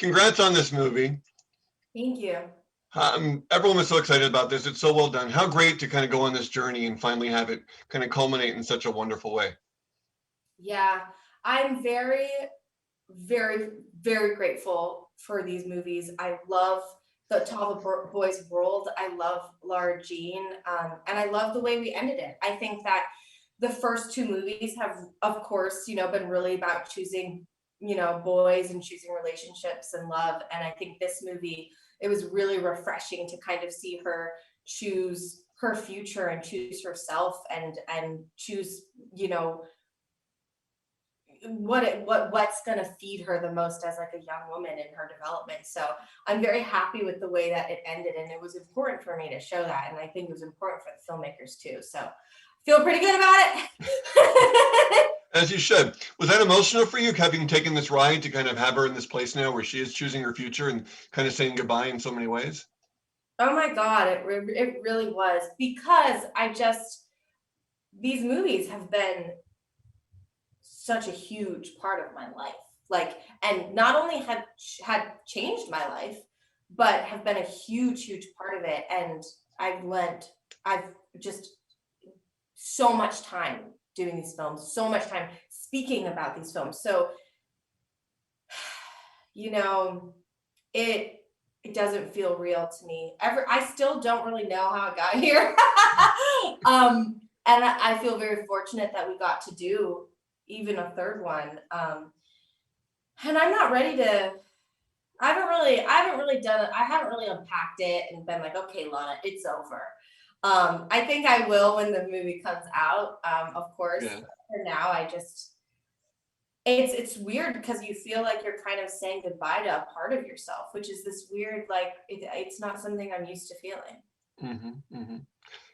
congrats on this movie. Thank you. Everyone was so excited about this. It's so well done. How great to kind of go on this journey and finally have it kind of culminate in such a wonderful way. Yeah, I'm very, very, very grateful for these movies. I love the To All the Boys World. I love Lara Jean, and I love the way we ended it. I think that the first two movies have, of course, been really about choosing, boys and choosing relationships and love. And I think this movie, it was really refreshing to kind of see her choose her future and choose herself and choose, what's going to feed her the most as like a young woman in her development. So I'm very happy with the way that it ended, and it was important for me to show that, and I think it was important for the filmmakers too. So feel pretty good about it. As you should. Was that emotional for you, having taken this ride to kind of have her in this place now where she is choosing her future and kind of saying goodbye in so many ways? Oh my God, it really was, because these movies have been such a huge part of my life. And not only had changed my life, but have been a huge, huge part of it. And I've just so much time doing these films, so much time speaking about these films. So, it doesn't feel real to me. I still don't really know how it got here. And I feel very fortunate that we got to do even a third one. And I'm not ready to, I haven't really done it. I haven't really unpacked it and been like, okay, Lana, it's over. I think I will when the movie comes out, of course. Yeah. For now, it's weird because you feel like you're kind of saying goodbye to a part of yourself, which is this weird, it's not something I'm used to feeling. Mm-hmm, mm-hmm.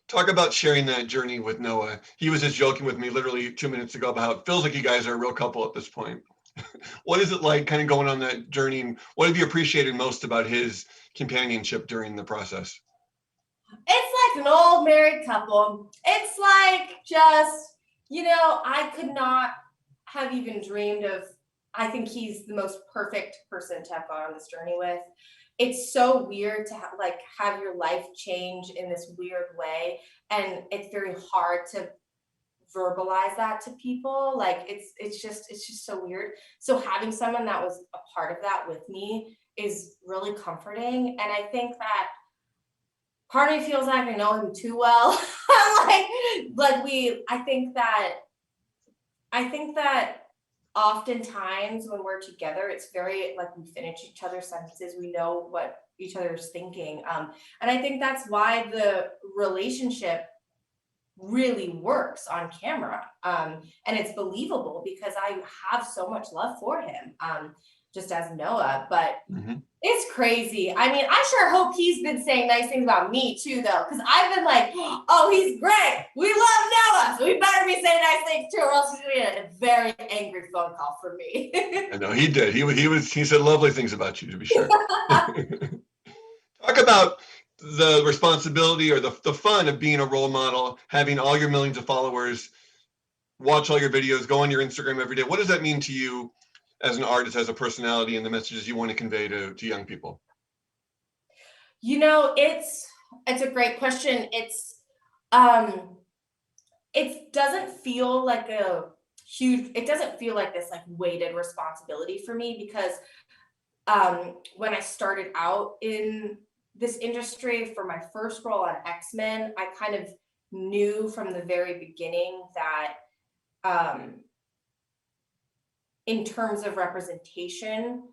Talk about sharing that journey with Noah. He was just joking with me literally 2 minutes ago about how it feels like you guys are a real couple at this point. What is it like kind of going on that journey? And what have you appreciated most about his companionship during the process? It's like an old married couple. It's like just, I could not have even dreamed of, I think he's the most perfect person to have gone on this journey with. It's so weird to have your life change in this weird way. And it's very hard to verbalize that to people. It's just so weird. So having someone that was a part of that with me is really comforting. And I think that part of me feels like I know him too well. I think that oftentimes when we're together, it's very we finish each other's sentences. We know what each other is thinking. And I think that's why the relationship really works on camera. And it's believable because I have so much love for him, just as Noah. But it's crazy. I mean, I sure hope he's been saying nice things about me too, though, because I've been like, oh, he's great. We love Noah, so we better be saying nice things too, or else he's gonna get a very angry phone call from me. I know he did. He said lovely things about you, to be sure. Talk about the responsibility or the fun of being a role model, having all your millions of followers watch all your videos, go on your Instagram every day. What does that mean to you as an artist, as a personality, and the messages you want to convey to young people? It's a great question. It doesn't feel like this weighted responsibility for me, because when I started out in this industry for my first role on X-Men, I kind of knew from the very beginning that in terms of representation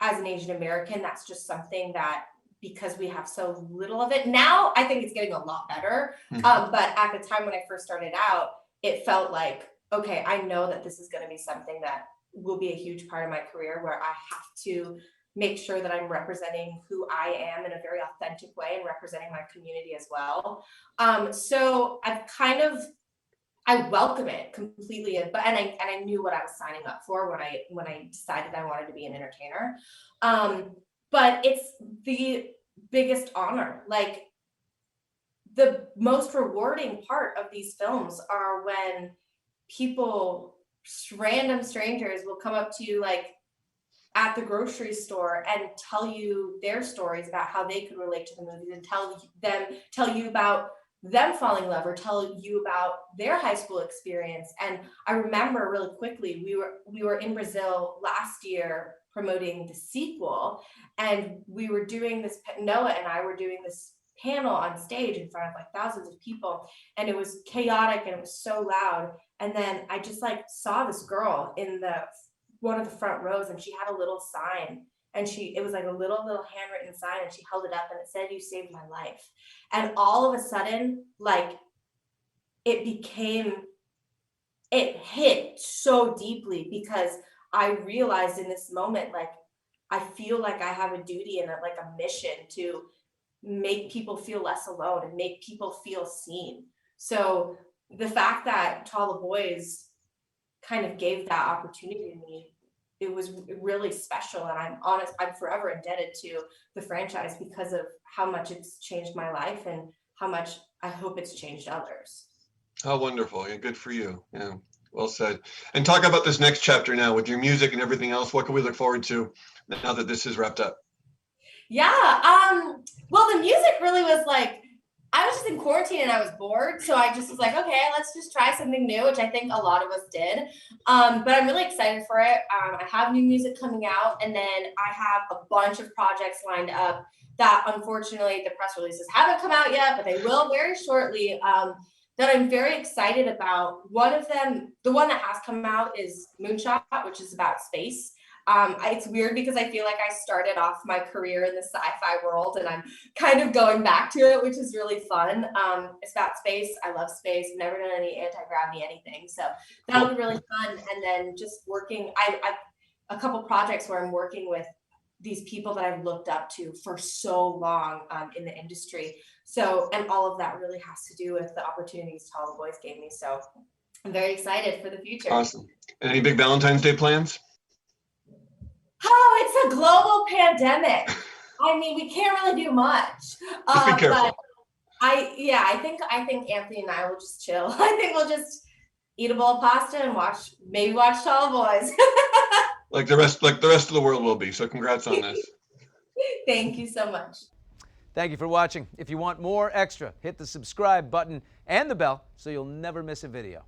as an Asian American, that's just something that, because we have so little of it now, I think it's getting a lot better. But at the time when I first started out, it felt like, okay, I know that this is going to be something that will be a huge part of my career, where I have to make sure that I'm representing who I am in a very authentic way and representing my community as well. So I welcome it completely, and I knew what I was signing up for when I decided I wanted to be an entertainer. But it's the biggest honor. The most rewarding part of these films are when people, random strangers, will come up to you at the grocery store and tell you their stories about how they could relate to the movies, and tell you about them falling in love, or tell you about their high school experience. And I remember really quickly, we were in Brazil last year promoting the sequel, and we were doing this, Noah and I were doing this panel on stage in front of like thousands of people, and it was chaotic and it was so loud. And then I just like saw this girl in one of the front rows, and she had a little sign, and it was like a little handwritten sign, and she held it up and it said, "You saved my life." And all of a sudden, like, it hit so deeply, because I realized in this moment, like, I feel like I have a duty and like a mission to make people feel less alone and make people feel seen. So the fact that Tall Boys kind of gave that opportunity to me, it was really special. And I'm forever indebted to the franchise because of how much it's changed my life and how much I hope it's changed others. How wonderful. Yeah, good for you. Yeah, well said. And talk about this next chapter now with your music and everything else. What can we look forward to now that this is wrapped up? Yeah. Well, the music really was like, I was just in quarantine and I was bored. So I just was like, okay, let's just try something new, which I think a lot of us did. But I'm really excited for it. I have new music coming out, and then I have a bunch of projects lined up that unfortunately the press releases haven't come out yet, but they will very shortly, that I'm very excited about. One of them, the one that has come out, is Moonshot, which is about space. It's weird because I feel like I started off my career in the sci-fi world, and I'm kind of going back to it, which is really fun. It's about space. I love space. I've never done any anti-gravity anything, so that'll be really fun. And then just working, I've a couple projects where I'm working with these people that I've looked up to for so long in the industry. So, and all of that really has to do with the opportunities Tall Boys gave me. So I'm very excited for the future. Awesome. And any big Valentine's Day plans? Oh, it's a global pandemic. I mean, we can't really do much. Just be careful. But I think Anthony and I will just chill. I think we'll just eat a bowl of pasta and maybe watch Tall Boys. like the rest of the world will be. So congrats on this. Thank you so much. Thank you for watching. If you want more extra, hit the subscribe button and the bell so you'll never miss a video.